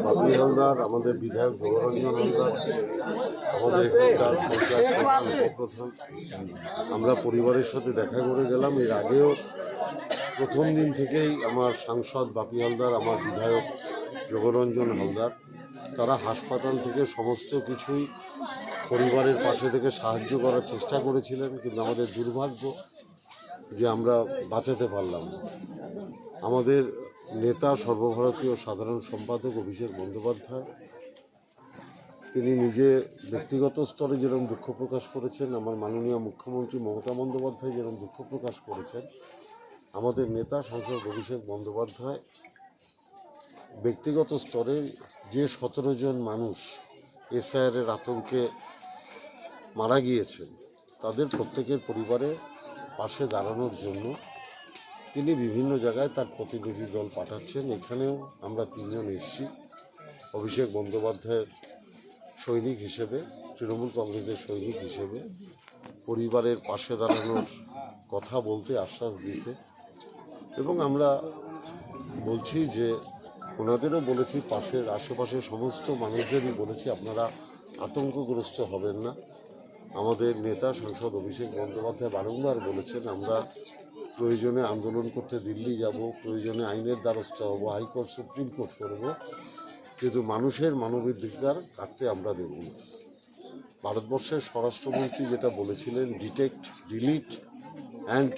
বাপি হালদার, আমাদের বিধায়ক যোগরঞ্জন হালদার, আমাদের এখানকার সরকার উপপ্রধান, আমরা পরিবারের সাথে দেখা করে গেলাম। এর আগেও প্রথম দিন থেকেই আমার সাংসদ বাপি হালদার, আমার বিধায়ক যোগরঞ্জন হালদার, তারা হাসপাতাল থেকে সমস্ত কিছুই পরিবারের পাশে থেকে সাহায্য করার চেষ্টা করেছিলেন, কিন্তু আমাদের দুর্ভাগ্য যে আমরা বাঁচাতে পারলাম না। আমাদের নেতা, সর্বভারতীয় সাধারণ সম্পাদক অভিষেক বন্দ্যোপাধ্যায়, তিনি নিজে ব্যক্তিগত স্তরে যেরকম দুঃখ প্রকাশ করেছেন, আমার মাননীয় মুখ্যমন্ত্রী মমতা বন্দ্যোপাধ্যায় যেরকম দুঃখ প্রকাশ করেছেন, আমাদের নেতা সাংসদ অভিষেক বন্দ্যোপাধ্যায় ব্যক্তিগত স্তরে যে 17 জন মানুষ এসআইআরের আতঙ্কে মারা গিয়েছেন, তাদের প্রত্যেকের পরিবারে পাশে দাঁড়ানোর জন্য তিনি বিভিন্ন জায়গায় তার প্রতিনিধি দল পাঠাচ্ছেন। এখানেও আমরা 3 জন এসেছি অভিষেক বন্দ্যোপাধ্যায়ের সৈনিক হিসেবে, তৃণমূল কংগ্রেসের সৈনিক হিসেবে পরিবারের পাশে দাঁড়ানোর কথা বলতে, আশ্বাস দিতে। এবং আমরা বলছি যে ওনাদেরও বলেছি, পাশের আশেপাশের সমস্ত মানুষদেরই বলেছি, আপনারা আতঙ্কগ্রস্ত হবেন না। আমাদের নেতা সাংসদ অভিষেক বন্দ্যোপাধ্যায় বারংবার বলেছেন, আমরা প্রয়োজনে আন্দোলন করতে দিল্লি যাব, প্রয়োজনে আইনের দ্বারস্থ হব, হাইকোর্ট সুপ্রিম কোর্ট করব, কিন্তু মানুষের মানবাধিকার কাটতে আমরা দেব না। ভারতবর্ষের স্বরাষ্ট্রমন্ত্রী যেটা বলেছিলেন, ডিটেক্ট, ডিলিট অ্যান্ড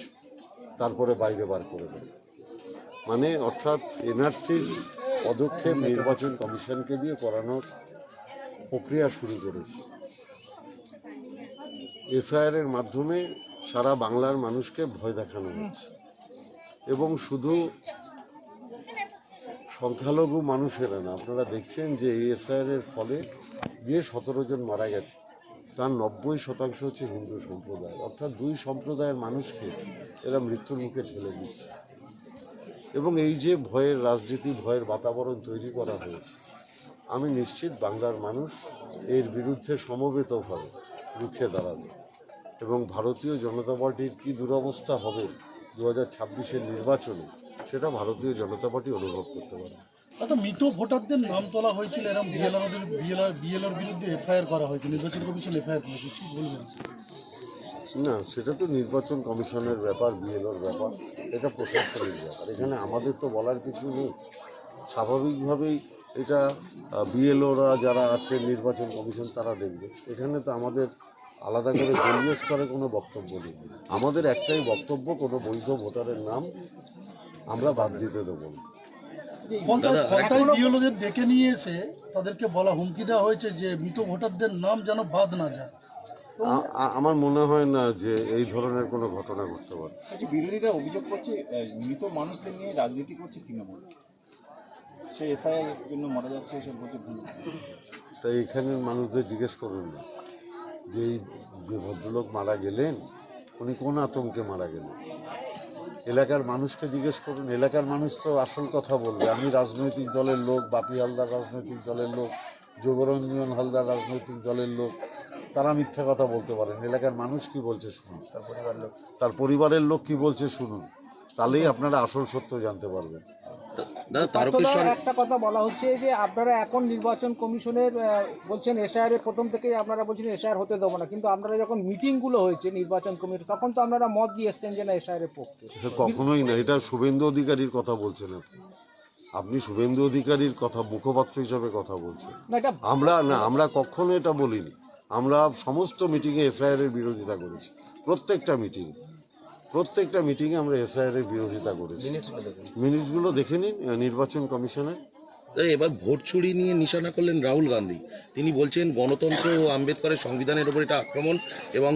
তারপরে বাইরে বার করে দেবে, মানে অর্থাৎ এনআরসির পদক্ষেপ নির্বাচন কমিশনকে দিয়ে করানোর প্রক্রিয়া শুরু করেছে। এসআইআরের মাধ্যমে সারা বাংলার মানুষকে ভয় দেখানো হচ্ছে, এবং শুধু সংখ্যালঘু মানুষেরা না, আপনারা দেখছেন যে এই এসআইআরের ফলে যে 17 জন মারা গেছে তার 90% হচ্ছে হিন্দু সম্প্রদায়, অর্থাৎ 2 সম্প্রদায়ের মানুষকে এরা মৃত্যুর মুখে ঠেলে দিচ্ছে। এবং এই যে ভয়ের রাজনীতি, ভয়ের বাতাবরণ তৈরি করা হয়েছে, আমি নিশ্চিত বাংলার মানুষ এর বিরুদ্ধে সমবেতভাবে রুখে দাঁড়াবে, এবং ভারতীয় জনতা পার্টির কী দুরবস্থা হবে 2026-এর নির্বাচনে, সেটা ভারতীয় জনতা পার্টি অনুভব করতে পারে। আচ্ছা, মৃত ভোটারদের নাম তোলা হয়েছিল, এরকম বিএলওর বিরুদ্ধে এফআইআর করা হয়েছে, নির্বাচন কমিশন এফআইআর করেছে, কি বলবেন? না, সেটা তো নির্বাচন কমিশনের ব্যাপার, বিএলওর ব্যাপার, এটা প্রশাসনের ব্যাপার। এখানে আমাদের তো বলার কিছু নেই। স্বাভাবিকভাবেই এটা বিএলওরা যারা আছে, নির্বাচন কমিশন, তারা দেখবে। এখানে তো আমাদের আলাদা করে দলীয় স্তরে কোনো বক্তব্য নেই। আমাদের একটাই বক্তব্য, কোনো বৈধ ভোটারের নাম আমরা বাদ দিতে দেবো না। বিএলওদের ডেকে নিয়ে এসে তাদেরকে বলা, হুমকি দেওয়া হয়েছে যে মৃত ভোটারদের নাম যেন বাদ না যায়। আমার মনে হয় না যে এই ধরনের কোনো ঘটনা ঘটতে পারে। বিরোধীরা অভিযোগ করছে মৃত মানুষদের নিয়ে রাজনীতি করছে তৃণমূল, সে এসআইআর জন্য মারা যাচ্ছে, এসব বলছে। তাই এখানের মানুষদের জিজ্ঞেস করুন না যে এই যে ভদ্রলোক মারা গেলেন উনি কোন আতঙ্কে মারা গেলেন। এলাকার মানুষকে জিজ্ঞেস করুন, এলাকার মানুষ তো আসল কথা বলবে। আমি রাজনৈতিক দলের লোক, বাপি হালদার রাজনৈতিক দলের লোক, যোগরঞ্জন হালদার রাজনৈতিক দলের লোক, তারা মিথ্যা কথা বলতে পারেন। এলাকার মানুষ কি বলছে শুনুন, তার পরিবারের লোক কি বলছে শুনুন, তাহলেই আপনারা আসল সত্য জানতে পারবেন। একটা কথা বলা হচ্ছে যে আপনারা এখন নির্বাচন কমিশনের বলছেন এসআইআর প্রথম থেকেই আপনারা বলছেন এসআইআর হতে দেবো না, কিন্তু আপনারা যখন মিটিংগুলো হয়েছে নির্বাচন কমিটি, তখন তো আপনারা মত দিয়ে এসছেন যে না এসআইআর পক্ষে। কখনোই না, এটা শুভেন্দু অধিকারীর কথা বলছেন আপনি শুভেন্দু অধিকারীর কথা মুখপাত্র হিসাবে কথা বলছেন। আমরা কখনো এটা বলিনি। আমরা সমস্ত মিটিংয়ে এসআইআর এর বিরোধিতা করেছি, প্রত্যেকটা মিটিংয়ে আমরা এসআইআর এর বিরোধিতা করেছি। মিনিটসগুলো দেখে নিন নির্বাচন কমিশনের। এবার ভোট চুরি নিয়ে নিশানা করলেন রাহুল গান্ধী। তিনি বলছেন গণতন্ত্র ও আম্বেদকরের সংবিধানের উপর এটা আক্রমণ, এবং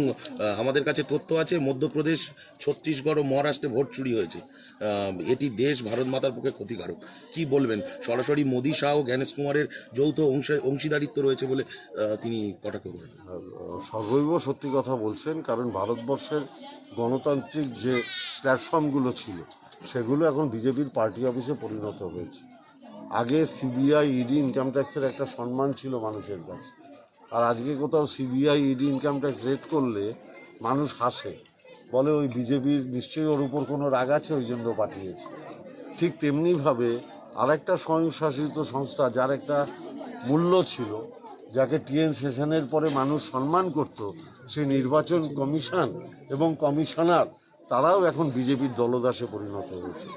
আমাদের কাছে তথ্য আছে মধ্যপ্রদেশ, ছত্তিশগড় ও মহারাষ্ট্রে ভোট চুরি হয়েছে। এটি দেশ ভারত মাতার পক্ষে ক্ষতিকারক। কি বলবেন? সরাসরি মোদি শাহ ও জ্ঞানেশ কুমারের যৌথ অংশীদারিত্ব রয়েছে বলে তিনি কটাক্ষ করেন। সর্বৈব সত্যি কথা বলছেন, কারণ ভারতবর্ষের গণতান্ত্রিক যে প্ল্যাটফর্মগুলো ছিল সেগুলো এখন বিজেপির পার্টি অফিসে পরিণত হয়েছে। আগে সিবিআই, ইডি, ইনকাম ট্যাক্সের একটা সম্মান ছিল মানুষের কাছে, আর আজকে কোথাও CBI, ED, income tax raid করলে মানুষ হাসে, বলে ওই বিজেপির নিশ্চয়ই ওর উপর কোনো রাগ আছে, ওই জন্য পাঠিয়েছে। ঠিক তেমনিভাবে আরেকটা স্বয়ংশাসিত সংস্থা যার একটা মূল্য ছিল, যাকে টিএন সেশনের পরে মানুষ সম্মান করত, সেই নির্বাচন কমিশন এবং কমিশনার তারাও এখন বিজেপির দলদাসে পরিণত হয়েছে।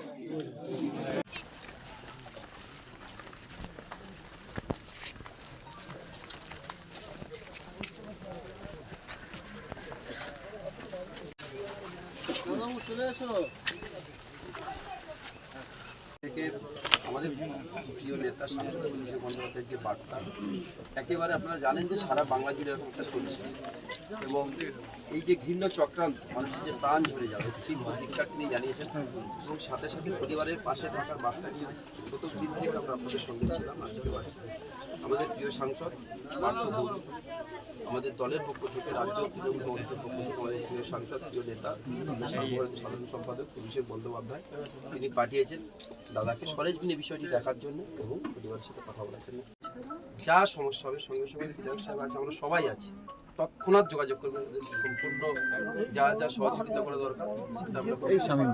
থেকে আমাদের প্রিয় নেতা সাংসদ অভিষেক বন্দ্যোপাধ্যায়ের যে বার্তা, একেবারে আপনারা জানেন যে সারা বাংলা জুড়ে এরকম একটা চলছে, এবং এই যে ঘৃণ্য চক্রান্ত, মানুষের যে প্রাণ ঝরে যাবে সেই ধিক্কার তিনি জানিয়েছেন, এবং সাথে সাথে পরিবারের পাশে থাকার বার্তা নিয়ে প্রথম দিন থেকে আমরা আপনাদের সঙ্গে ছিলাম। আজকে আমাদের প্রিয় সাংসদ পার্থ ভৌমিক, আমাদের দলের পক্ষ থেকে, রাজ্য তৃণমূল কংগ্রেসের পক্ষ থেকে আমাদের প্রিয় সাংসদ, প্রিয় নেতা, সাধারণ সম্পাদক অভিষেক বন্দ্যোপাধ্যায়, তিনি পাঠিয়েছেন দাদাকে সরেজমিনে বিষয়টি দেখার জন্য এবং পরিবারের সাথে কথা বলার জন্য। যা সমস্যা হবে সঙ্গে সঙ্গে বিধায়ক সাহেব আছে, আমরা সবাই আছি, তৎক্ষণাৎ যোগাযোগ করবেন, সম্পূর্ণ যা যা সহযোগিতা করা দরকার সেটা আমরা